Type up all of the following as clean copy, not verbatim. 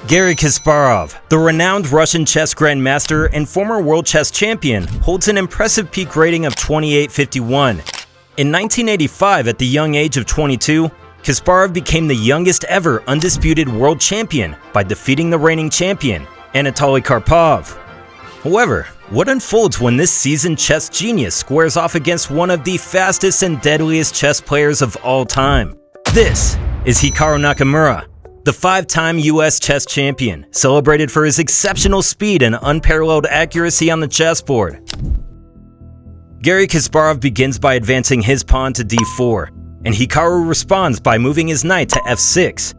Garry Kasparov, the renowned Russian chess grandmaster and former world chess champion, holds an impressive peak rating of 2851. In 1985, at the young age of 22, Kasparov became the youngest ever undisputed world champion by defeating the reigning champion, Anatoly Karpov. However, what unfolds when this seasoned chess genius squares off against one of the fastest and deadliest chess players of all time? This is Hikaru Nakamura, the five-time US chess champion, celebrated for his exceptional speed and unparalleled accuracy on the chessboard. Garry Kasparov begins by advancing his pawn to d4, and Hikaru responds by moving his knight to f6.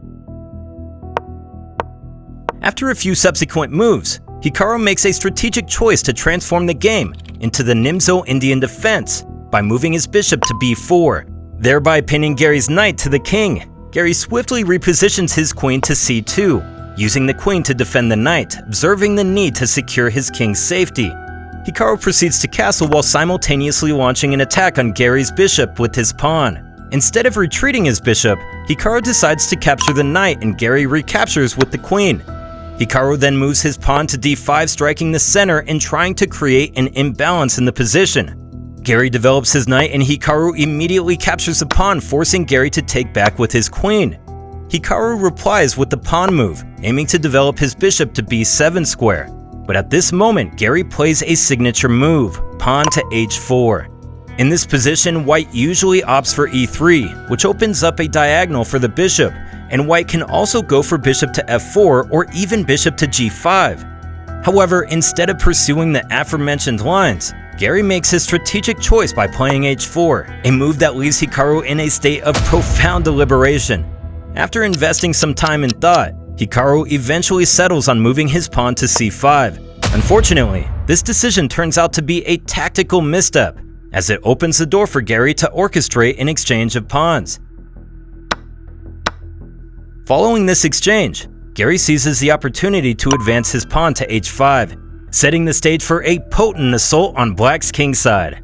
After a few subsequent moves, Hikaru makes a strategic choice to transform the game into the Nimzo-Indian defense by moving his bishop to b4, thereby pinning Garry's knight to the king. Garry swiftly repositions his queen to c2, using the queen to defend the knight, observing the need to secure his king's safety. Hikaru proceeds to castle while simultaneously launching an attack on Garry's bishop with his pawn. Instead of retreating his bishop, Hikaru decides to capture the knight and Garry recaptures with the queen. Hikaru then moves his pawn to d5, striking the center and trying to create an imbalance in the position. Garry develops his knight and Hikaru immediately captures the pawn, forcing Garry to take back with his queen. Hikaru replies with the pawn move, aiming to develop his bishop to b7 square. But at this moment, Garry plays a signature move, pawn to h4. In this position, white usually opts for e3, which opens up a diagonal for the bishop, and white can also go for bishop to f4 or even bishop to g5. However, instead of pursuing the aforementioned lines, Garry makes his strategic choice by playing h4, a move that leaves Hikaru in a state of profound deliberation. After investing some time and thought, Hikaru eventually settles on moving his pawn to c5. Unfortunately, this decision turns out to be a tactical misstep, as it opens the door for Garry to orchestrate an exchange of pawns. Following this exchange, Garry seizes the opportunity to advance his pawn to h5, setting the stage for a potent assault on Black's kingside.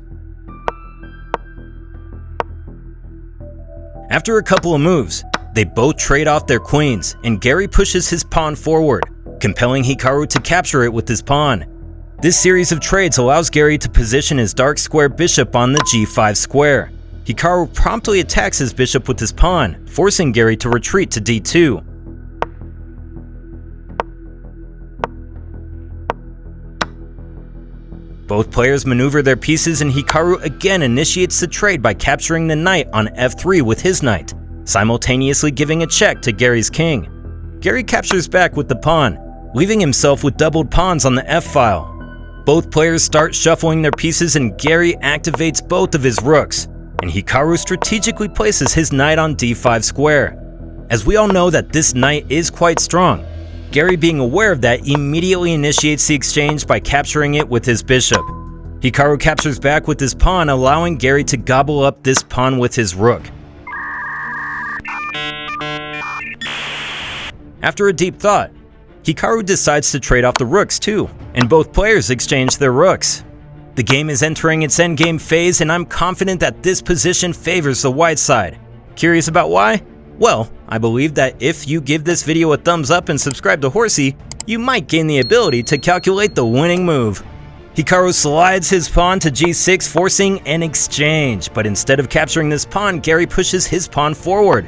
After a couple of moves, they both trade off their queens, and Garry pushes his pawn forward, compelling Hikaru to capture it with his pawn. This series of trades allows Garry to position his dark square bishop on the g5 square. Hikaru promptly attacks his bishop with his pawn, forcing Garry to retreat to d2. Both players maneuver their pieces and Hikaru again initiates the trade by capturing the knight on f3 with his knight, simultaneously giving a check to Garry's king. Garry captures back with the pawn, leaving himself with doubled pawns on the f-file. Both players start shuffling their pieces and Garry activates both of his rooks, and Hikaru strategically places his knight on d5 square. As we all know that this knight is quite strong, Garry, being aware of that, immediately initiates the exchange by capturing it with his bishop. Hikaru captures back with his pawn, allowing Garry to gobble up this pawn with his rook. After a deep thought, Hikaru decides to trade off the rooks too, and both players exchange their rooks. The game is entering its endgame phase, and I'm confident that this position favors the white side. Curious about why? Well, I believe that if you give this video a thumbs up and subscribe to Horsey, you might gain the ability to calculate the winning move. Hikaru slides his pawn to g6, forcing an exchange, but instead of capturing this pawn, Garry pushes his pawn forward.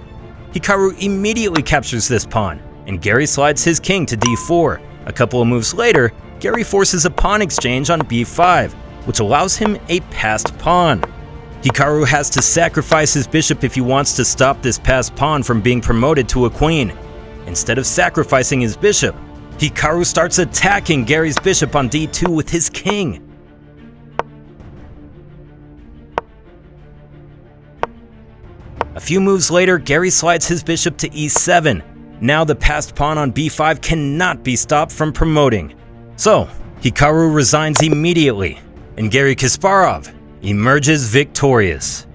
Hikaru immediately captures this pawn, and Garry slides his king to d4. A couple of moves later, Garry forces a pawn exchange on b5, which allows him a passed pawn. Hikaru has to sacrifice his bishop if he wants to stop this passed pawn from being promoted to a queen. Instead of sacrificing his bishop, Hikaru starts attacking Garry's bishop on d2 with his king. A few moves later, Garry slides his bishop to e7. Now the passed pawn on b5 cannot be stopped from promoting. So, Hikaru resigns immediately, and Garry Kasparov emerges victorious.